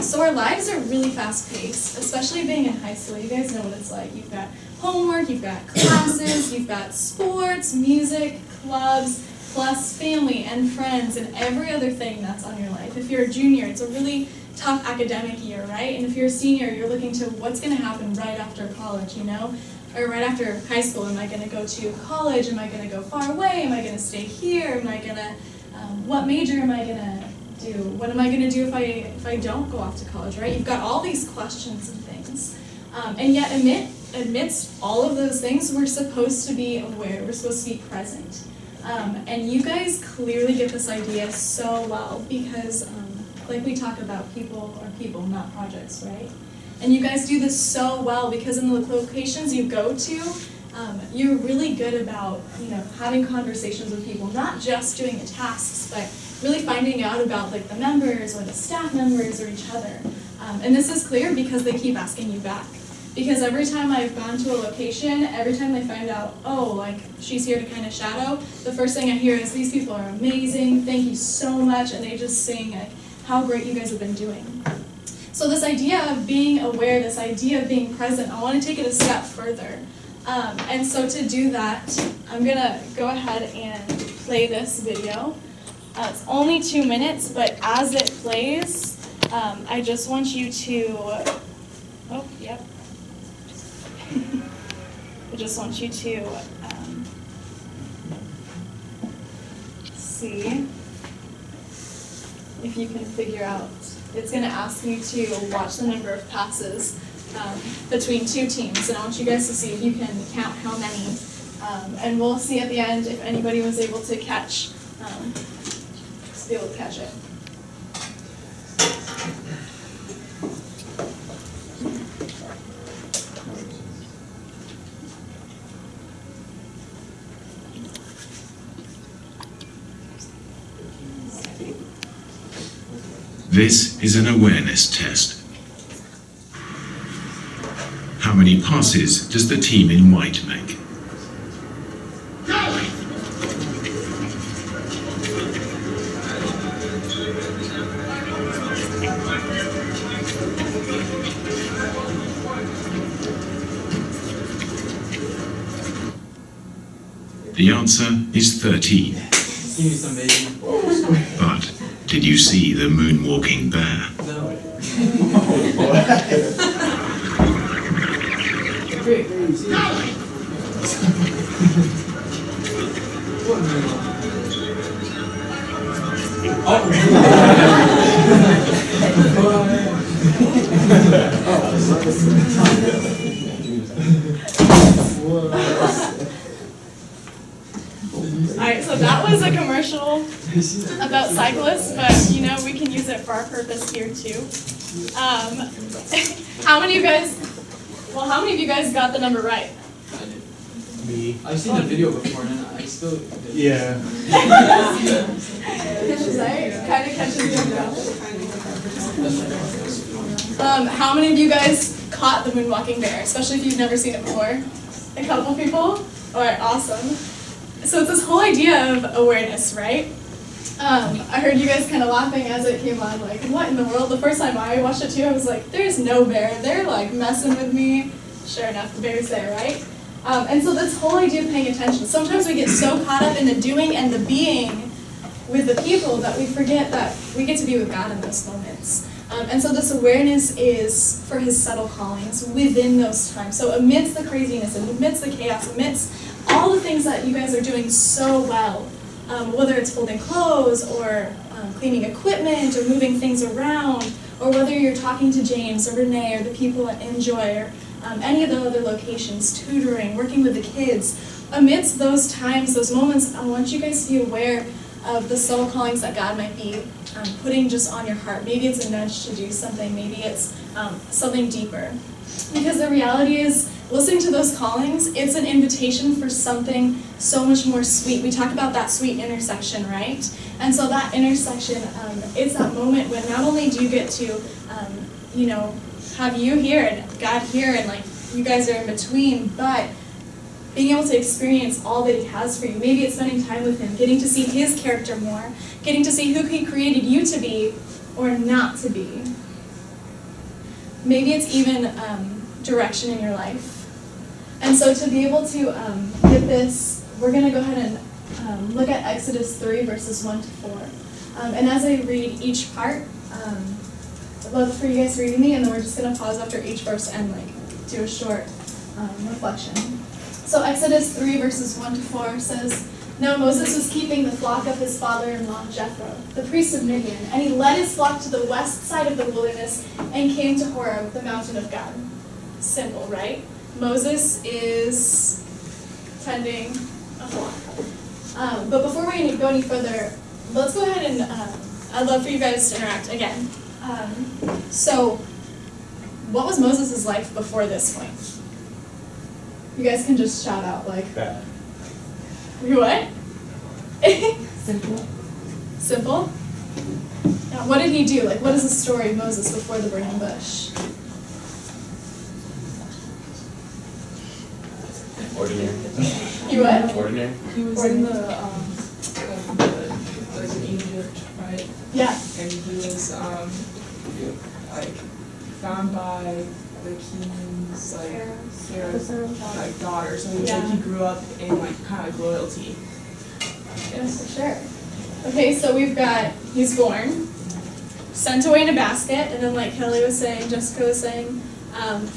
So our lives are really fast-paced, especially being in high school. You guys know what it's like. You've got homework, you've got classes, you've got sports, music, clubs, plus family and friends and every other thing that's on your life. If you're a junior, it's a really tough academic year, right? And if you're a senior, you're looking to what's going to happen right after college, you know? Or right after high school. Am I going to go to college? Am I going to go far away? Am I going to stay here? Am I going to, what major am I going to do? What am I going to do if I don't go off to college, right? You've got all these questions and things. And yet amidst all of those things, we're supposed to be aware. We're supposed to be present. And you guys clearly get this idea so well because, like we talk about, people are people, not projects, right? And you guys do this so well because in the locations you go to, you're really good about, having conversations with people, not just doing the tasks, but really finding out about like the members or the staff members or each other. And this is clear because they keep asking you back. Because every time I've gone to a location, every time they find out, oh, like she's here to kind of shadow, the first thing I hear is these people are amazing, thank you so much, and they just sing like how great you guys have been doing. So this idea of being aware, this idea of being present, I want to take it a step further. And so to do that, I'm going to go ahead and play this video. It's only 2 minutes, but as it plays, I just want you to, I just want you to see if you can figure out. It's going to ask me to watch the number of passes between two teams, and I want you guys to see if you can count how many. And we'll see at the end if anybody was able to catch, be able to catch it. This is an awareness test. How many passes does the team in white make? The answer is 13. But did you see the moonwalking bear? No. Alright, so that was a commercial about cyclists, but we can use it for our purpose here too. How many of you guys got the number right? Me. I've seen the video before and I still... Yeah. Kind of catches you up. How many of you guys caught the moonwalking bear, especially if you've never seen it before? A couple people? Alright, awesome. So it's this whole idea of awareness, right? I heard you guys kind of laughing as it came on, like, what in the world? The first time I watched it too, I was like, there's no bear. They're like messing with me. Sure enough, the bear's there, right? And so this whole idea of paying attention. Sometimes we get so caught up in the doing and the being with the people that we forget that we get to be with God in those moments. And so this awareness is for his subtle callings within those times. So amidst the craziness, amidst the chaos, amidst all the things that you guys are doing so well, whether it's folding clothes or cleaning equipment or moving things around, or whether you're talking to James or Renee or the people at Enjoy or any of the other locations, tutoring, working with the kids, amidst those times, those moments, I want you guys to be aware of the subtle callings that God might be putting just on your heart. Maybe it's a nudge to do something, maybe it's something deeper. Because the reality is, listening to those callings, it's an invitation for something so much more sweet. We talk about that sweet intersection, right? And so that intersection, it's that moment when not only do you get to, have you here and God here and like you guys are in between, but being able to experience all that he has for you. Maybe it's spending time with him, getting to see his character more, getting to see who he created you to be or not to be. maybe it's even direction in your life. And so to be able to get this, we're going to go ahead and look at Exodus 3, verses 1 to 4. And as I read each part, I'd love for you guys reading me, and then we're just going to pause after each verse and do a short reflection. So Exodus 3, verses 1 to 4 says, "Now Moses was keeping the flock of his father-in-law Jethro, the priest of Midian, and he led his flock to the west side of the wilderness and came to Horeb, the mountain of God." Simple, right? Moses is tending a flock. But before we go any further, let's go ahead and I'd love for you guys to interact again. So, what was Moses' life before this point? You guys can just shout out Bad. What? Simple. Simple? Now, what did he do? What is the story of Moses before the burning bush? Ordinary. You what? Ordinary. He was in the in Egypt, right? Yeah. And he was found by the king's Pharaoh's daughter. So he was Yeah. he grew up in kind of loyalty. Yes, for sure. Okay, so we've got, he's born, sent away in a basket, and then like Kelly was saying, Jessica was saying,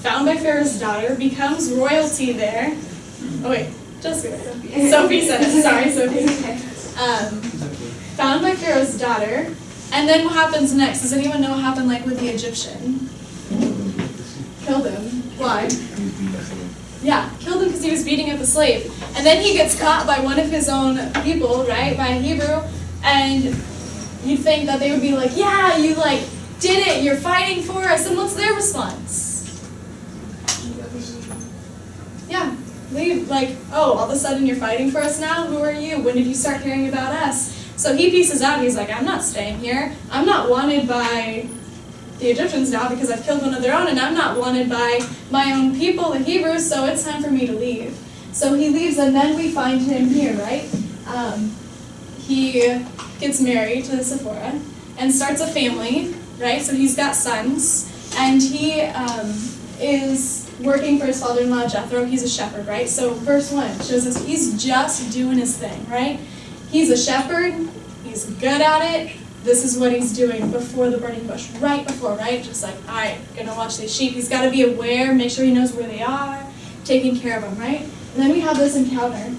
found by Pharaoh's daughter, becomes royalty there. Oh wait, Jessica. Sophie said it, sorry Sophie. Found by Pharaoh's daughter, and then what happens next? Does anyone know what happened with the Egyptian? Killed him. Why? Yeah, killed him because he was beating up a slave. And then he gets caught by one of his own people, right, by a Hebrew, and you'd think that they would be like, yeah, you did it, you're fighting for us, and what's their response? Yeah, they oh, all of a sudden you're fighting for us now? Who are you? When did you start hearing about us? So he pieces out, he's like, I'm not staying here. I'm not wanted by the Egyptians now because I've killed one of their own, and I'm not wanted by my own people, the Hebrews, so it's time for me to leave. So he leaves, and then we find him here, right? He gets married to Zipporah and starts a family, right? So he's got sons, and he is working for his father-in-law Jethro. He's a shepherd, right? So verse 1 shows us he's just doing his thing, right? He's a shepherd, he's good at it. This is what he's doing before the burning bush, right before, right? Just all right, gonna watch these sheep. He's got to be aware, make sure he knows where they are, taking care of them, right? And then we have this encounter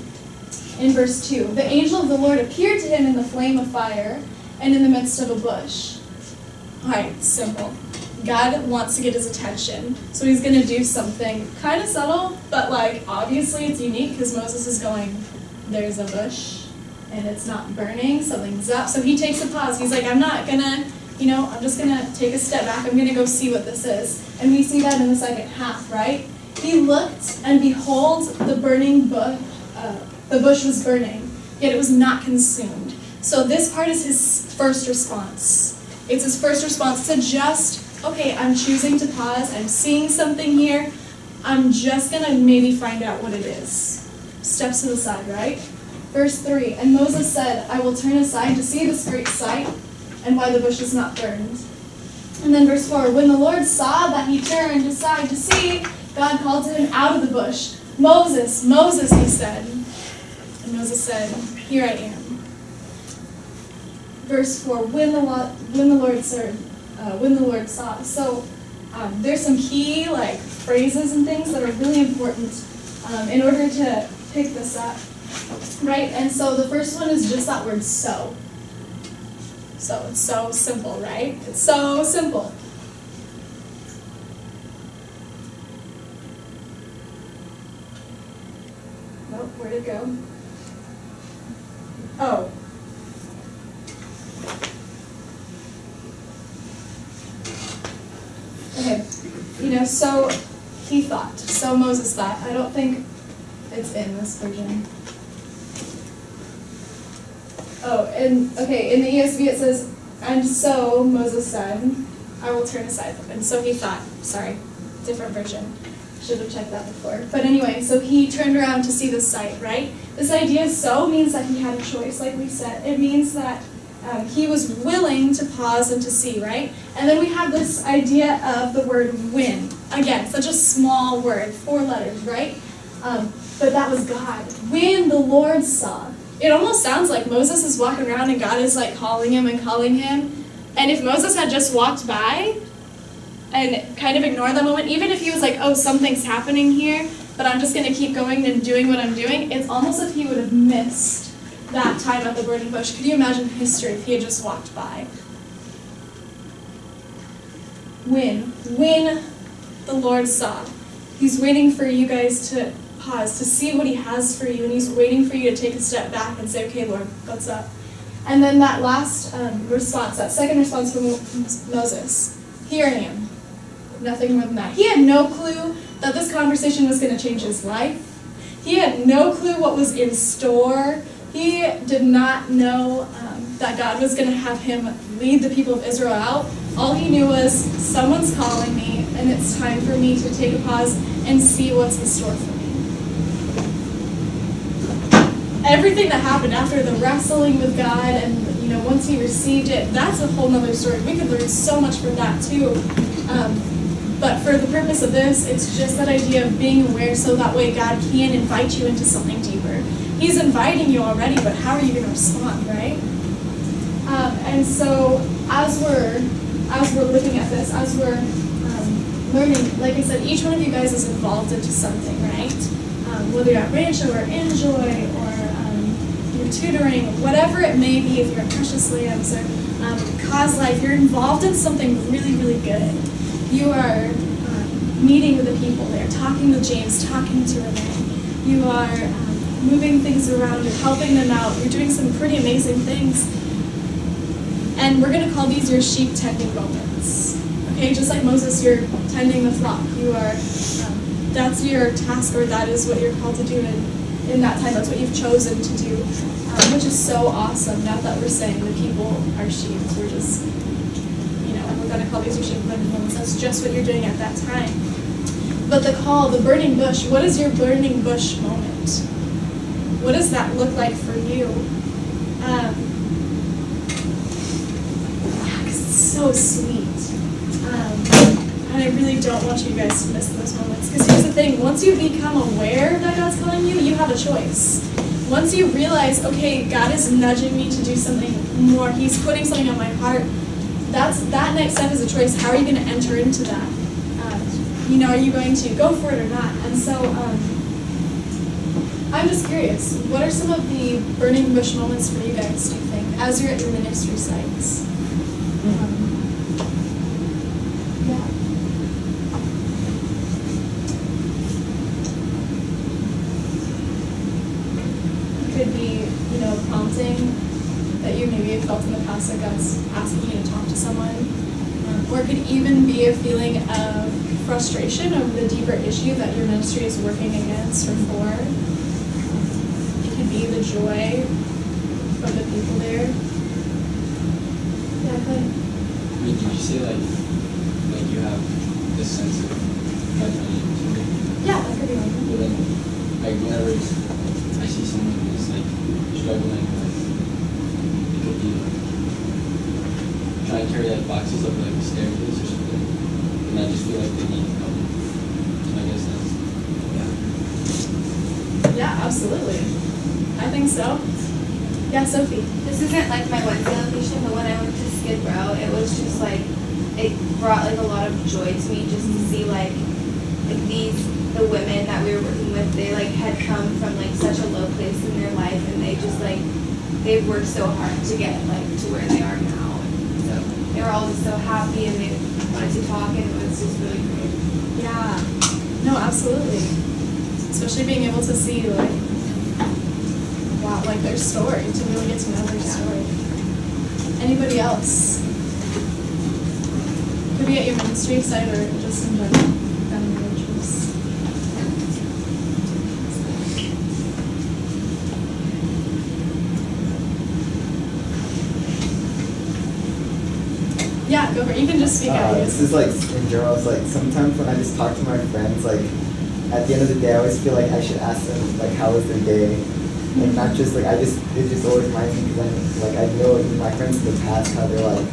in verse 2. The angel of the Lord appeared to him in the flame of fire and in the midst of a bush. All right, simple. God wants to get his attention, so he's gonna do something kind of subtle, but obviously it's unique because Moses is going, there's a bush. And it's not burning, something's up. So he takes a pause. He's like, I'm not gonna, I'm just gonna take a step back. I'm gonna go see what this is. And we see that in the second half, right? He looked, and behold, the bush was burning, yet it was not consumed. So this part is his first response. It's his first response to just, okay, I'm choosing to pause. I'm seeing something here. I'm just gonna maybe find out what it is. Steps to the side, right? Verse 3, and Moses said, I will turn aside to see this great sight, and why the bush is not burned. And then verse 4, when the Lord saw that he turned aside to see, God called to him out of the bush. Moses, Moses, he said. And Moses said, here I am. Verse 4, when the Lord saw. So there's some key phrases and things that are really important in order to pick this up. Right, and so the first one is just that word so. So it's so simple, right? It's so simple. Nope, where'd it go? Oh. Okay, so he thought, so Moses thought. I don't think it's in this version. Oh, and okay, in the ESV it says, and so Moses said, I will turn aside. And so he thought, sorry, different version. Should have checked that before. But anyway, so he turned around to see the sight, right? This idea so means that he had a choice, like we said. It means that He was willing to pause and to see, right? And then we have this idea of the word when. Again, such a small word, 4 letters, right? But that was God. When the Lord saw. It almost sounds like Moses is walking around and God is like calling him and calling him. And if Moses had just walked by and kind of ignored that moment, even if he was like, oh, something's happening here, but I'm just going to keep going and doing what I'm doing, it's almost as if he would have missed that time at the burning bush. Could you imagine history if he had just walked by? When the Lord saw. He's waiting for you guys to pause, to see what he has for you, and he's waiting for you to take a step back and say, okay, Lord, what's up? And then that last response, that second response from Moses, here I am. Nothing more than that. He had no clue that this conversation was going to change his life. He had no clue what was in store. He did not know that God was going to have him lead the people of Israel out. All he knew was, someone's calling me, and it's time for me to take a pause and see what's in store for me. Everything that happened after the wrestling with God and, once he received it, that's a whole nother story. We could learn so much from that too. But for the purpose of this, it's just that idea of being aware so that way God can invite you into something deeper. He's inviting you already, but how are you going to respond, right? And so as we're looking at this, as we're learning, like I said, each one of you guys is involved into something, right? Whether you're at Rancho or Enjoy or you're tutoring, whatever it may be, if you're at Precious Lambs or Cause Life, you're involved in something really, really good. You are meeting with the people there, talking with James, talking to Renee. You are moving things around, you're helping them out, you're doing some pretty amazing things. And we're going to call these your sheep tending moments. Okay, just like Moses, you're tending the flock. You are, that's your task, or that is what you're called to do in that time. That's what you've chosen to do, which is so awesome. Not that we're saying the people are sheep, we're just, we're going to call these your sheep tending moments. That's just what you're doing at that time. But the call, the burning bush, what is your burning bush moment? What does that look like for you? Because it's so sweet. And I really don't want you guys to miss those moments. Because here's the thing, once you become aware that God's calling you, you have a choice. Once you realize, okay, God is nudging me to do something more, he's putting something on my heart, that next step is a choice. How are you going to enter into that? Are you going to go for it or not? And so, I'm just curious, what are some of the burning bush moments for you guys, do you think, as you're at your ministry sites? Yeah. It could be, prompting that you maybe have felt in the past that God's asking you to talk to someone. Or it could even be a feeling of frustration over the deeper issue that your ministry is working against or for. It could be the joy of the people there. Yeah, go ahead. Did you say like you have this sense of God telling you something? Yeah, that could be one. But then, whenever I see someone who's struggling with, it could be trying to carry boxes up the staircase or something, and I just feel like they need help. So I guess that's Yeah, absolutely. I think so. Yeah, Sophie. This isn't my Wednesday location, but when I went to Skid Row, it was just it brought a lot of joy to me just to see the women that we were working with, they had come from such a low place in their life, and they just they've worked so hard to get to where they are now. And so they were all just so happy, and they wanted to talk, and it was just really great. Yeah. No, absolutely. Especially being able to see their story, to really get to know their story. Anybody else? Could be at your ministry site or just in general. Family rituals. Yeah, go for it. You can just speak out. This is in general, it's sometimes when I just talk to my friends, at the end of the day, I always feel like I should ask them, how was their day? Like not just like it just always reminds me because I know like, my friends in the past how they're like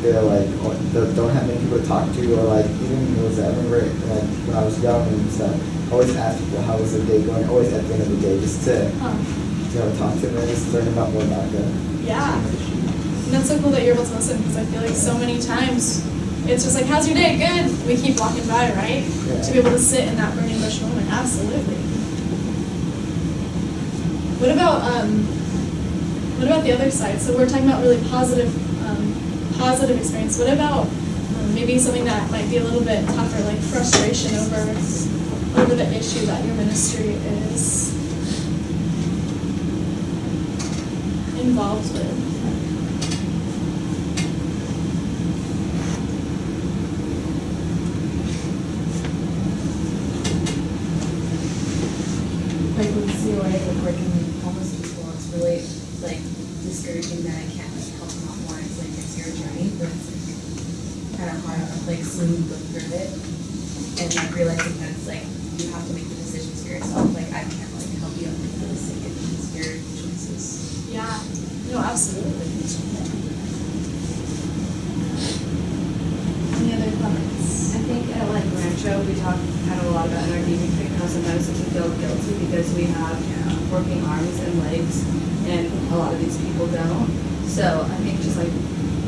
they don't have many people to talk to, or like even meals. I remember like when I was young and stuff, I always ask people how was their day going, always at the end of the day, just to talk to them and just learn about more about them. Yeah. And that's so cool that you're able to listen, because I feel like so many times it's just like, how's your day? Good. We keep walking by, right? Yeah. To be able to sit in that burning bush moment, absolutely. What about the other side? So we're talking about really positive experience. What about maybe something that might be a little bit tougher, like frustration over the issue that your ministry is involved with? Like with COA, like working with homeless people, it's really like discouraging that I can't like help them out more. It's like it's your journey, but it's like kind of hard to like slowly go through it, and like realizing that it's like you have to make the decisions for yourself. Like I can't like help you out with this, like it's your choices. Yeah. No, absolutely. Any other comments? I think at like Rancho, we talk kind of a lot about in our deep retreat how sometimes we feel guilty because we have working arms and legs, and a lot of these people don't. So I think just like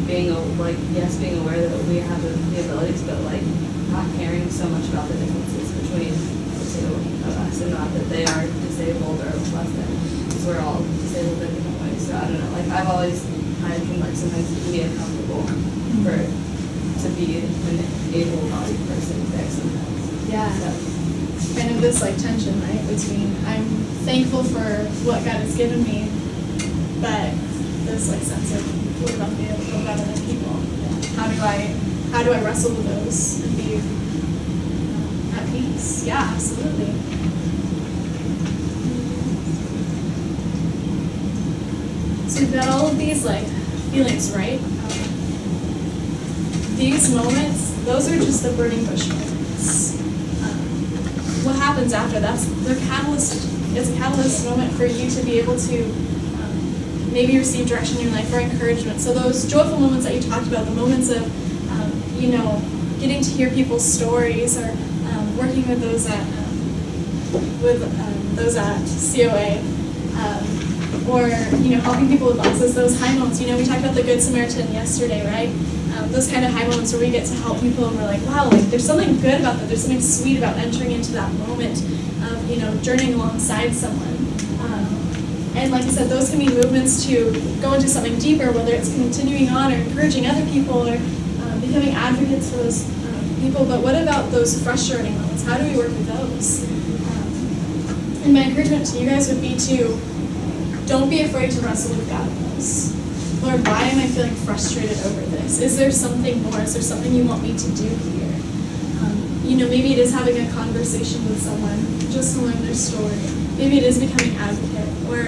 being aware that we have the abilities, but like not caring so much about the differences between the two of us, and not that they are disabled or less than, because we're all disabled in different ways. So I don't know. Like I've always kind of been like sometimes it can be uncomfortable to be an able-bodied person there sometimes. Yeah. So, Kind of this like tension, right, between I'm thankful for what God has given me, but this like sense of what about other people? How do I wrestle with those and be at peace? Yeah, absolutely. So we've got all of these like feelings, right? These moments, those are just the burning bush moments. What happens after? Their catalyst. It's a catalyst moment for you to be able to maybe receive direction in your life or encouragement. So those joyful moments that you talked about, the moments of getting to hear people's stories, or working with those at COA, or helping people with boxes. Those high moments. We talked about the Good Samaritan yesterday, right? Those kind of high moments where we get to help people and we're like, wow, like there's something good about that. There's something sweet about entering into that moment of, journeying alongside someone. And like I said, those can be movements to go into something deeper, whether it's continuing on or encouraging other people or becoming advocates for those people. But what about those frustrating moments? How do we work with those? And my encouragement to you guys would be to don't be afraid to wrestle with God in those. Lord, why am I feeling frustrated over this? Is there something more? Is there something you want me to do here? Maybe it is having a conversation with someone just to learn their story. Maybe it is becoming advocate. Or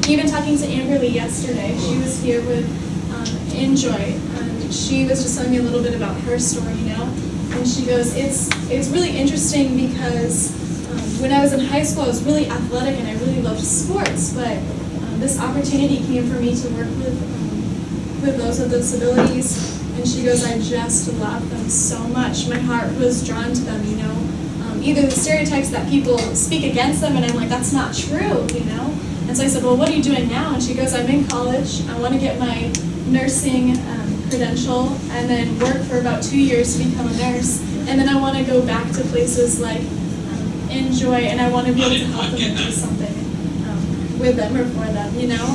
even talking to Amberly yesterday. She was here with Enjoy, and she was just telling me a little bit about her story, And she goes, it's really interesting because when I was in high school, I was really athletic and I really loved sports, but this opportunity came for me to work with those with disabilities, and she goes, I just love them so much. My heart was drawn to them, either the stereotypes that people speak against them, and I'm like, that's not true, And so I said, well, what are you doing now? And she goes, I'm in college. I want to get my nursing credential and then work for about 2 years to become a nurse. And then I want to go back to places like Enjoy, and I want to be able to help them and do something with them or for them,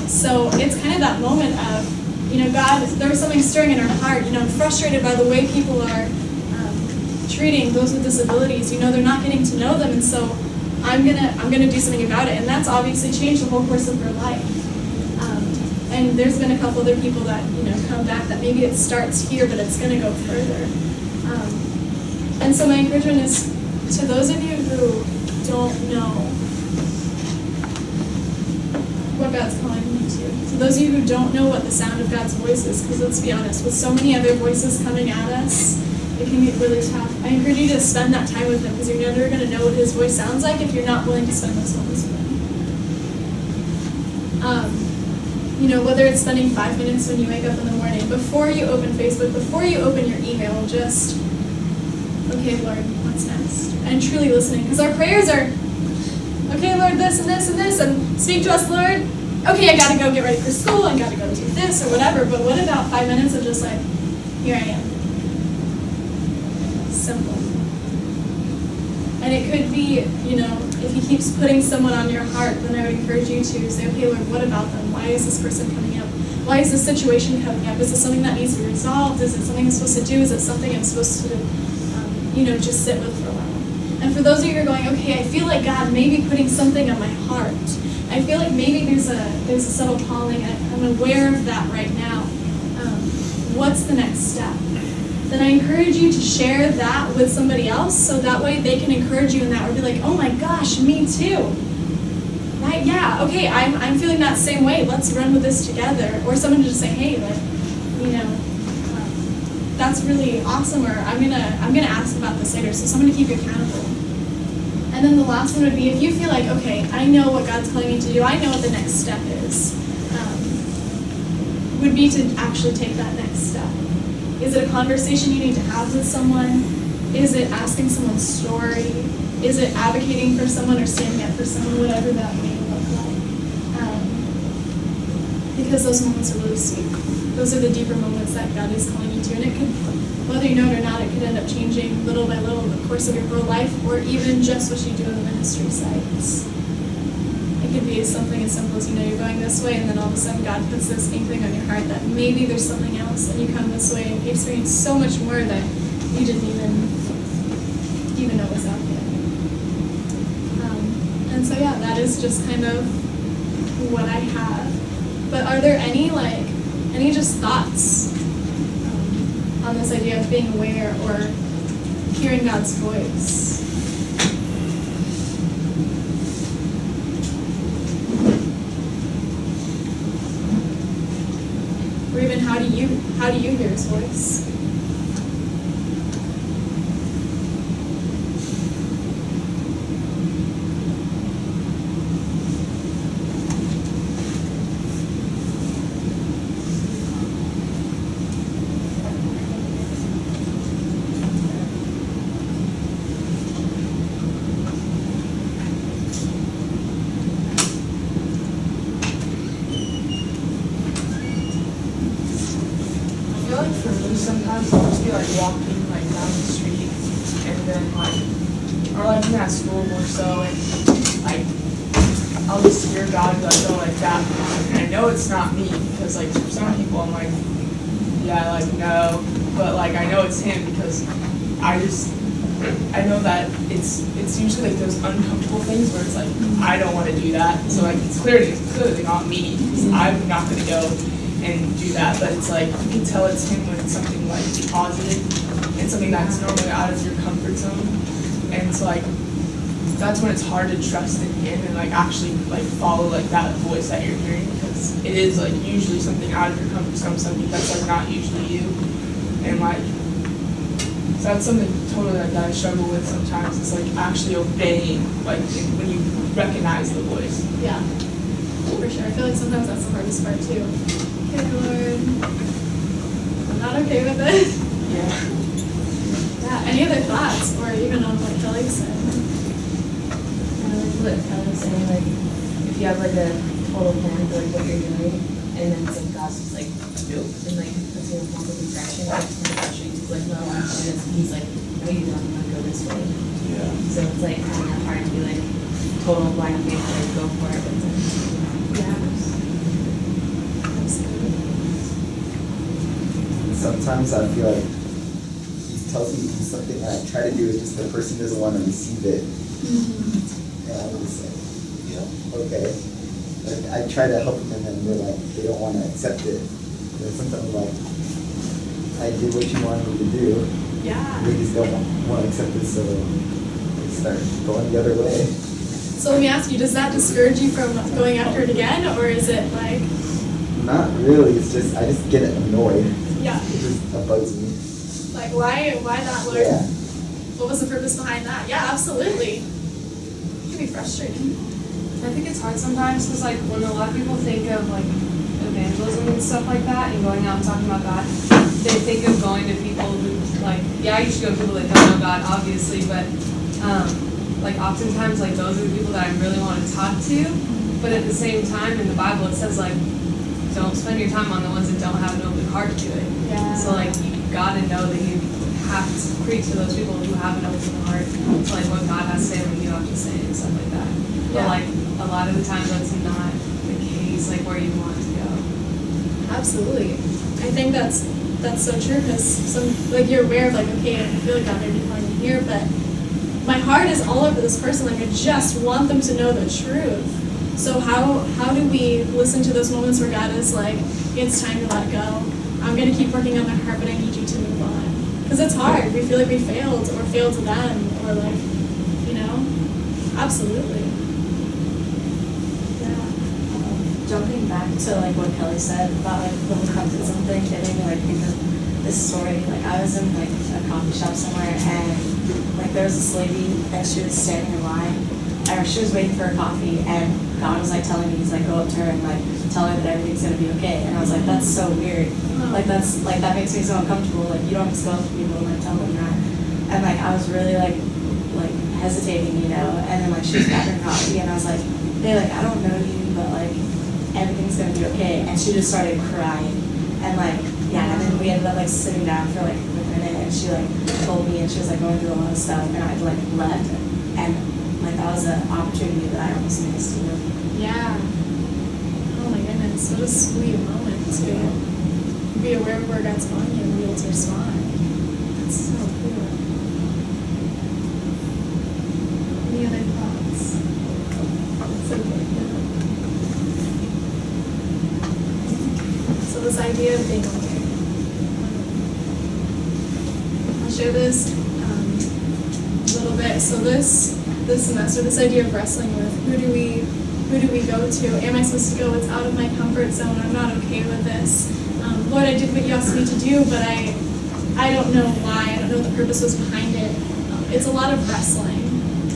So it's kind of that moment of, God, there was something stirring in our heart. I'm frustrated by the way people are treating those with disabilities. They're not getting to know them, and so I'm gonna do something about it. And that's obviously changed the whole course of her life. And there's been a couple other people that come back that maybe it starts here, but it's gonna go further. And so my encouragement is to those of you who don't know what God's calling you to those of you who don't know what the sound of God's voice is, because let's be honest, with so many other voices coming at us, it can get really tough. I encourage you to spend that time with Him, because you're never going to know what His voice sounds like if you're not willing to spend those moments with Him. You know, whether it's spending 5 minutes when you wake up in the morning, before you open Facebook, before you open your email, just, okay, Lord, what's next? And truly listening, because our prayers are, okay, Lord, this and this and this, and speak to us, Lord. Okay, I gotta go get ready for school, I gotta go do this or whatever, but what about 5 minutes of just like, here I am. Simple. And it could be, you know, if he keeps putting someone on your heart, then I would encourage you to say, okay, Lord, what about them? Why is this person coming up? Why is this situation coming up? Is this something that needs to be resolved? Is it something I'm supposed to do? Is it something I'm supposed to, you know, just sit with for a while? And for those of you who are going, okay, I feel like God may be putting something on my heart. I feel like maybe there's a subtle calling. I'm aware of that right now. What's the next step? Then I encourage you to share that with somebody else, so that way they can encourage you in that, or be like, oh my gosh, me too. Right? Yeah, okay, I'm feeling that same way. Let's run with this together. Or someone to just say, hey, like, you know, that's really awesome, or I'm gonna ask about this later. So someone to keep you accountable. And then the last one would be, if you feel like, okay, I know what God's calling me to do, I know what the next step is, would be to actually take that next step. Is it a conversation you need to have with someone? Is it asking someone's story? Is it advocating for someone or standing up for someone, whatever that may look like? Because those moments are really sweet. Those are the deeper moments that God is calling you to. And it could, whether you know it or not, it could end up changing little by little in the course of your whole life, or even just what you do in the ministry sites. It could be something as simple as, you know, you're going this way, and then all of a sudden God puts this inkling on your heart that maybe there's something else, and you come this way and you experience so much more that you didn't even know was out there. And so yeah, that is just kind of what I have. But are there any just thoughts on this idea of being aware or hearing God's voice? Or even how do you hear his voice? Sometimes I'll just be like walking like down the street, and then or like even at school more so, and like I'll just hear God go like that, and I know it's not me, because like for some people I'm like, yeah, like no, but like I know it's Him, because I know that it's usually like those uncomfortable things where it's like I don't want to do that, so like it's clearly not me, because I'm not gonna go and do that, but it's like you can tell it's Him when it's something like positive and something that's normally out of your comfort zone, and it's like that's when it's hard to trust in Him and like actually like follow like that voice that you're hearing, because it is like usually something out of your comfort zone, something that's like not usually you, and like so that's something totally like that I struggle with sometimes. It's like actually obeying, like when you recognize the voice. Yeah, for sure. I feel like sometimes that's the hardest part too. Okay, Lord, I'm not okay with it. Yeah. Yeah, any other thoughts, or even on what Kelly said? Like what Kelly was saying, like if you have like a total plan for like what you're doing, and then some God's just like nope, and like puts you in a complete direction, like he's like no, I want to do this, and he's like no, you don't want to go this way. Yeah. So it's like kind of hard to be like total blind faith, like go for it. But it's like, Sometimes I feel like He tells me to do something and I try to do it, just the person doesn't want to receive it. And I'm just like, okay. Like, I try to help them and then they're like, they don't want to accept it. And sometimes I'm like, I did what you wanted me to do. Yeah. They just don't want to accept it, so they start going the other way. So let me ask you, does that discourage you from going after it again, or is it like? Not really, it's just, I just get annoyed. Yeah. It just bugs me. Like why that, Lord? Yeah. What was the purpose behind that? Yeah, absolutely. It can be frustrating. I think it's hard sometimes because like when a lot of people think of like evangelism and stuff like that and going out and talking about God, they think of going to people who like, yeah, you should go to people that don't know God, obviously, but like oftentimes like those are the people that I really want to talk to. But at the same time in the Bible it says like don't spend your time on the ones that don't have an open heart to it. Yeah. So like you gotta know that you have to preach to those people who have an open heart to like what God has to say, what you have to say and stuff like that. But Yeah. like a lot of the times that's not the case, like where you want to go. Absolutely. I think that's so true because like you're aware of like, okay, I feel like God may be calling me here, but my heart is all over this person. Like I just want them to know the truth. So how do we listen to those moments where God is like, it's time to let go. I'm gonna keep working on their heart, but I need you to move on. Because it's hard. We feel like we failed or failed to them or like, you know? Absolutely. Jumping back to like what Kelly said about like little cups and something, it made me like think of this story. Like I was in like a coffee shop somewhere and like there was this lady and she was standing in line or she was waiting for her coffee and God was like telling me, he's like, go up to her and like tell her that everything's gonna be okay. And I was like, that's so weird. Like that's like that makes me so uncomfortable. Like you don't just go up to people and like tell them that. And like I was really like hesitating, you know, and then like she was grabbing her coffee and I was like, hey, like I don't know you, but like everything's gonna be okay. And she just started crying and like yeah, and then we ended up like sitting down for like a minute and she like told me and she was like going through a lot of stuff and I like left and like that was an opportunity that I almost missed, you know. Yeah. Oh my goodness, what a sweet moment to be aware of where God's calling you and be able to respond. That's so cool. Any other thoughts? So good. So this idea of being aware. I'll share this a little bit. So this semester, this idea of wrestling with who do we go to? Am I supposed to go? It's out of my comfort zone. I'm not okay with this. Lord, I did what you asked me to do, but I don't know why. I don't know what the purpose was behind it. It's a lot of wrestling.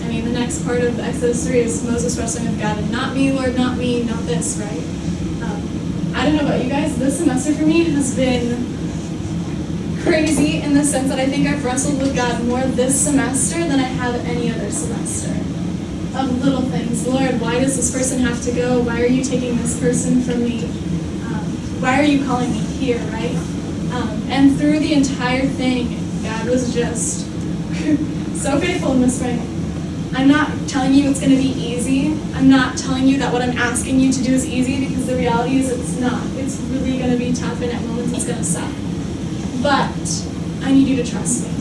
I mean, the next part of Exodus 3 is Moses wrestling with God, and not me, Lord, not me, not this, right? I don't know about you guys. This semester for me has been crazy in the sense that I think I've wrestled with God more this semester than I have any other semester. Of little things. Lord, why does this person have to go? Why are you taking this person from me? Why are you calling me here, right? And through the entire thing, God was just so faithful in this way. I'm not telling you it's going to be easy. I'm not telling you that what I'm asking you to do is easy because the reality is it's not. It's really going to be tough and at moments it's going to suck. But I need you to trust me.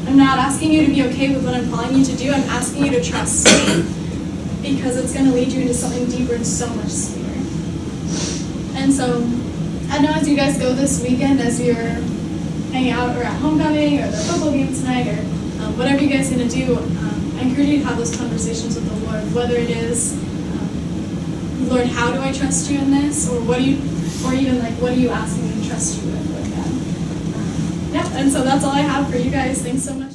I'm not asking you to be okay with what I'm calling you to do. I'm asking you to trust me because it's going to lead you into something deeper and so much sweeter. And so, I know as you guys go this weekend, as you're hanging out or at homecoming or the football game tonight or whatever you guys are going to do, I encourage you to have those conversations with the Lord, whether it is, Lord, how do I trust you in this? Or even like, what are you asking me to trust you with, Lord God? Yeah, and so that's all I have for you guys. Thanks so much.